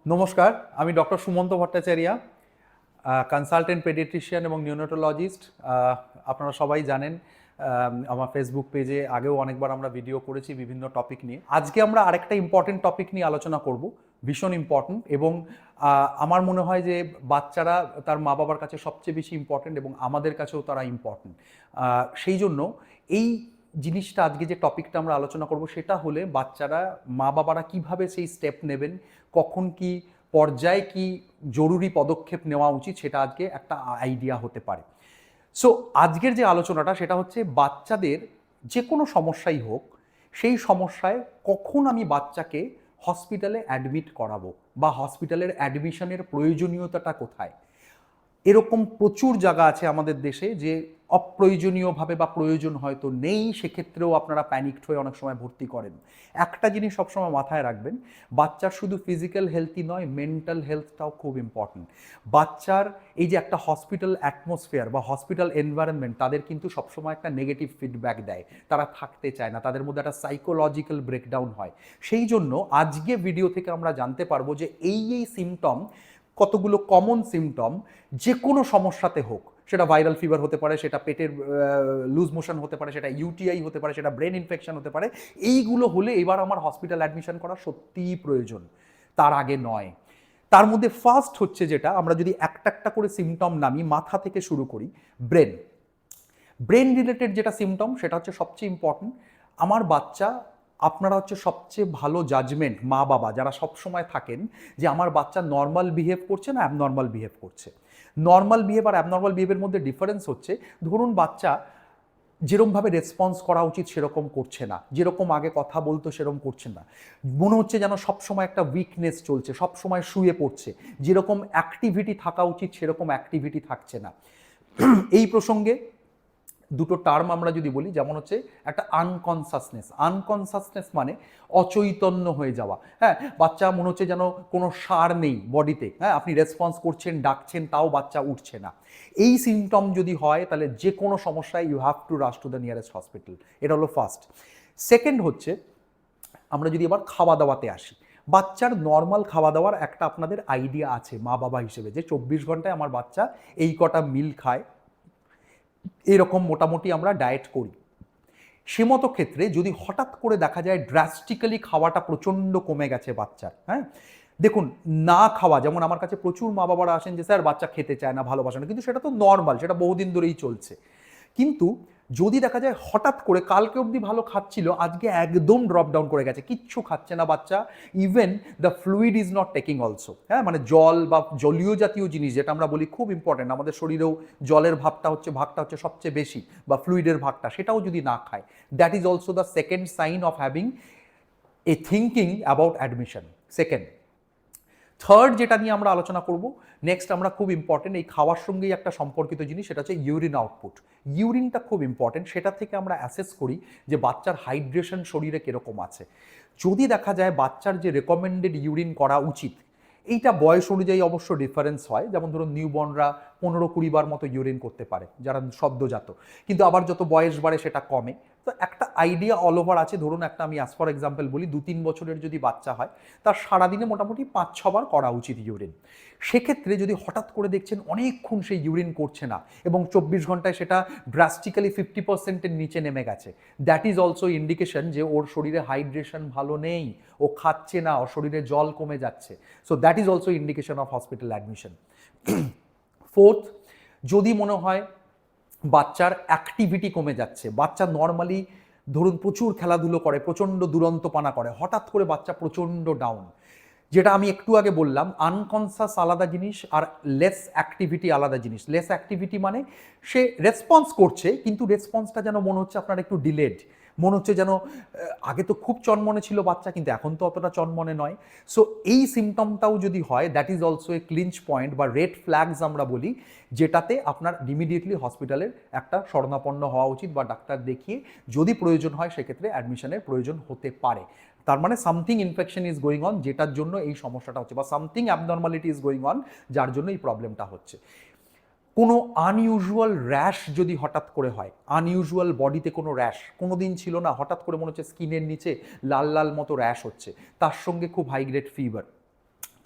নমস্কার, আমি doctor Sumanta Bhattacharya, consultant paediatrician এবং নিউনেটোলজিস্ট। আপনারা সবাই জানেন, আমার ফেসবুক পেজে আগেও অনেকবার আমরা ভিডিও করেছি বিভিন্ন টপিক নিয়ে। আজকে আমরা আরেকটা ইম্পর্টেন্ট টপিক নিয়ে আলোচনা করব, ভীষণ ইম্পর্টেন্ট, এবং আমার মনে হয় যে বাচ্চারা তার মা বাবার কাছে সবচেয়ে বেশি ইম্পর্টেন্ট এবং আমাদের কাছেও তারা ইম্পর্টেন্ট। সেই জন্য এই জিনিসটা, আজকে যে টপিকটা আমরা আলোচনা করব সেটা হলে বাচ্চারা, মা বাবারা কিভাবে সেই স্টেপ নেবেন, কখন কি পর্যায়ে কি জরুরি পদক্ষেপ নেওয়া উচিত, সেটা আজকে একটা আইডিয়া হতে পারে। সো আজকের যে আলোচনাটা সেটা হচ্ছে বাচ্চাদের যে কোনো সমস্যাই হোক, সেই সমস্যায় কখন আমি বাচ্চাকে হসপিটালে অ্যাডমিট করাবো বা হসপিটালের অ্যাডমিশনের প্রয়োজনীয়তাটা কোথায়। এরকম প্রচুর জায়গা আছে আমাদের দেশে যে অপ্রয়োজনীয়ভাবে বা প্রয়োজন হয়তো নেই, সেক্ষেত্রেও আপনারা প্যানিকড হয়ে অনেক সময় ভর্তি করেন। একটা জিনিস সবসময় মাথায় রাখবেন, বাচ্চার শুধু ফিজিক্যাল হেলথই নয়, মেন্টাল হেলথটাও খুব ইম্পর্টেন্ট। বাচ্চার এই যে একটা হসপিটাল অ্যাটমসফিয়ার বা হসপিটাল এনভায়রনমেন্ট, তাদের কিন্তু সবসময় একটা নেগেটিভ ফিডব্যাক দেয়, তারা থাকতে চায় না, তাদের মধ্যে একটা সাইকোলজিক্যাল ব্রেকডাউন হয়। সেই জন্য আজকে ভিডিও থেকে আমরা জানতে পারবো যে এই সিমটম, কতগুলো কমন সিমটম, যে কোনো সমস্যাতে হোক, সেটা ভাইরাল ফিভার হতে পারে, সেটা পেটের লুজ মোশন হতে পারে, সেটা ইউটিআই হতে পারে, সেটা ব্রেন ইনফেকশন হতে পারে, এইগুলো হলে এবার আমার হসপিটাল অ্যাডমিশন করা সত্যিই প্রয়োজন, তার আগে নয়। তার মধ্যে ফার্স্ট হচ্ছে, যেটা আমরা যদি একটা একটা করে সিমটম নামি, মাথা থেকে শুরু করি, ব্রেন ব্রেন রিলেটেড যেটা সিমটম সেটা হচ্ছে সবচেয়ে ইম্পর্টেন্ট। আমার বাচ্চা, আপনারা হচ্ছে সবচেয়ে ভালো জাজমেন্ট, মা বাবা যারা সবসময় থাকেন, যে আমার বাচ্চা নর্মাল বিহেভ করছে না অ্যাবনর্মাল বিহেভ করছে। নর্মাল বিহেভ আর অ্যাবনর্মাল বিহেভের মধ্যে ডিফারেন্স হচ্ছে, ধরুন বাচ্চা যেরকমভাবে রেসপন্স করা উচিত সেরকম করছে না, যেরকম আগে কথা বলতো সেরকম করছে না, মনে হচ্ছে যেন সবসময় একটা উইকনেস চলছে, সবসময় শুয়ে পড়ছে, যেরকম অ্যাক্টিভিটি থাকা উচিত সেরকম অ্যাক্টিভিটি থাকছে না। এই প্রসঙ্গে দুটো টার্ম আমরা যদি বলি, যেমন হচ্ছে একটা আনকনসাসনেস মানে অচৈতন্য হয়ে যাওয়া। হ্যাঁ, বাচ্চা মনে হচ্ছে যেন কোনো সার নেই বডিতে, হ্যাঁ, আপনি রেসপন্স করছেন, ডাকছেন, তাও বাচ্চা উঠছে না। এই সিমটম যদি হয় তাহলে যে কোনো সমস্যায় you have to rush to the nearest hospital. এটা হলো ফার্স্ট। সেকেন্ড হচ্ছে, আমরা যদি আবার খাওয়া দাওয়াতে আসি, বাচ্চার নর্মাল খাওয়া দাওয়ার একটা আপনাদের আইডিয়া আছে মা বাবা হিসেবে, যে 24 ঘন্টায় আমার বাচ্চা এই কটা মিল খায়, এরকম মোটামুটি আমরা ডায়েট করি। সে মতো ক্ষেত্রে যদি হঠাৎ করে দেখা যায় ড্রাস্টিক্যালি খাওয়াটা প্রচণ্ড কমে গেছে বাচ্চার, হ্যাঁ, দেখুন, না খাওয়া, যেমন আমার কাছে প্রচুর মা বাবারা আসেন যে স্যার বাচ্চা খেতে চায় না, ভালোবাসে না, কিন্তু সেটা তো নর্মাল, সেটা বহুদিন ধরেই চলছে। কিন্তু যদি দেখা যায় হঠাৎ করে কালকে অবধি ভালো খাচ্ছিল, আজকে একদম ড্রপ ডাউন করে গেছে, কিচ্ছু খাচ্ছে না বাচ্চা, even the fluid is not taking also, হ্যাঁ, মানে জল বা জলীয় জাতীয় জিনিস যেটা আমরা বলি খুব ইম্পর্টেন্ট, আমাদের শরীরেও জলের ভাগটা হচ্ছে সবচেয়ে বেশি, বা ফ্লুইডের ভাগটা, সেটাও যদি না খায়, that is also the second sign of having a thinking about admission. Second. Third যেটা নিয়ে আমরা আলোচনা করব নেক্সট, আমরা খুব ইম্পর্টেন্ট, এই খাওয়ার সঙ্গেই একটা সম্পর্কিত জিনিস, সেটা হচ্ছে ইউরিন আউটপুট। ইউরিনটা খুব ইম্পর্টেন্ট, সেটা থেকে আমরা অ্যাসেস করি যে বাচ্চার হাইড্রেশন শরীরে কীরকম আছে। যদি দেখা যায় বাচ্চার যে রেকমেন্ডেড ইউরিন করা উচিত, এইটা বয়স অনুযায়ী অবশ্য ডিফারেন্স হয়, যেমন ধরুন নিউবর্নরা 15-20 বার মতো ইউরিন করতে পারে যারা সদ্যজাত, কিন্তু আবার যত বয়স বাড়ে সেটা কমে। তো একটা আইডিয়া অল ওভার আছে, ধরুন একটা আমি অ্যাজ ফর এক্সাম্পল বলি, 2-3 বছরের যদি বাচ্চা হয়, তার সারাদিনে মোটামুটি 5-6 বার করা উচিত ইউরিন। সেক্ষেত্রে যদি হঠাৎ করে দেখছেন অনেকক্ষণ সেই ইউরিন করছে না এবং 24 ঘন্টায় সেটা ড্রাস্টিক্যালি 50%-এর নিচে নেমে গেছে, দ্যাট ইজ অলসো ইন্ডিকেশন যে ওর শরীরে হাইড্রেশন ভালো নেই, ও খাচ্ছে না, ওর শরীরে জল কমে যাচ্ছে। So that is also indication of hospital admission. Fourth, যদি মনে হয় বাচ্চার অ্যাক্টিভিটি কমে যাচ্ছে, বাচ্চা নর্মালি ধরুন প্রচুর খেলাধুলো করে, প্রচণ্ড দুরন্তপানা করে, হঠাৎ করে বাচ্চা প্রচণ্ড ডাউন, যেটা আমি একটু আগে বললাম, আনকনসাস আলাদা জিনিস আর লেস অ্যাক্টিভিটি আলাদা জিনিস। লেস অ্যাক্টিভিটি মানে সে রেসপন্স করছে, কিন্তু রেসপন্সটা যেন মনে হচ্ছে আপনার একটু ডিলেড, মনে হচ্ছে যেন আগে তো খুব চনমনে ছিল বাচ্চা, কিন্তু এখন তো অতটা চনমনে নয়। সো এই সিমটমটাও যদি হয়, that is also a clinch point বা রেড ফ্ল্যাগস আমরা বলি, যেটাতে আপনার ইমিডিয়েটলি হসপিটালের একটা শরণাপন্ন হওয়া উচিত বা ডাক্তার দেখিয়ে যদি প্রয়োজন হয় সেক্ষেত্রে অ্যাডমিশনের প্রয়োজন হতে পারে। তার মানে something infection is going on, যেটার জন্য এই সমস্যাটা হচ্ছে, বা something abnormality is going on, যার জন্য এই প্রবলেমটা হচ্ছে। কোনো আনইউজুয়াল র্যাশ যদি হঠাৎ করে হয়, আনইউজুয়াল বডিতে কোনো র্যাশ কোনো দিন ছিল না, হঠাৎ করে মনে হচ্ছে স্কিনের নিচে লাল লাল মতো র্যাশ হচ্ছে, তার সঙ্গে খুব হাই গ্রেড ফিভার,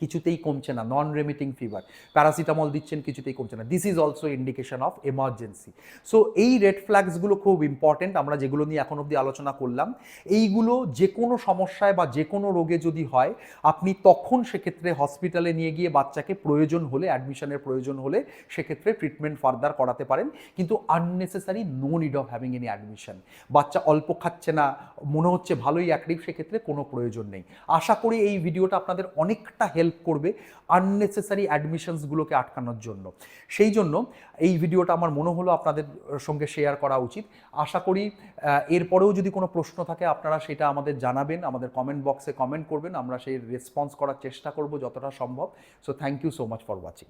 কিছুতেই কমছে না, নন রেমিটিং ফিভার, প্যারাসিটামল দিচ্ছেন কিছুতেই কমছে না, this is also indication of emergency. So এই রেড ফ্ল্যাগসগুলো খুব ইম্পর্টেন্ট, আমরা যেগুলো নিয়ে এখন অবধি আলোচনা করলাম, এইগুলো যে কোনো সমস্যায় বা যে কোনো রোগে যদি হয় আপনি তখন সেক্ষেত্রে হসপিটালে নিয়ে গিয়ে বাচ্চাকে প্রয়োজন হলে, অ্যাডমিশনের প্রয়োজন হলে সেক্ষেত্রে ট্রিটমেন্ট ফার্দার করাতে পারেন, কিন্তু unnecessary no need of having any admission. বাচ্চা অল্প খাচ্ছে না, মনে হচ্ছে ভালোই অ্যাক্টিভ, সেক্ষেত্রে কোনো প্রয়োজন নেই। আশা করি এই ভিডিওটা আপনাদের অনেকটা হেল্প করবে আননেসেসারি অ্যাডমিশনসগুলোকে আটকানোর জন্য। সেই জন্য এই ভিডিওটা আমার মনে হলো আপনাদের সঙ্গে শেয়ার করা উচিত। আশা করি এরপরেও যদি কোনো প্রশ্ন থাকে আপনারা সেটা আমাদের জানাবেন, আমাদের কমেন্ট বক্সে কমেন্ট করবেন, আমরা সেই রেসপন্স করার চেষ্টা করব যতটা সম্ভব। So thank you so much for watching.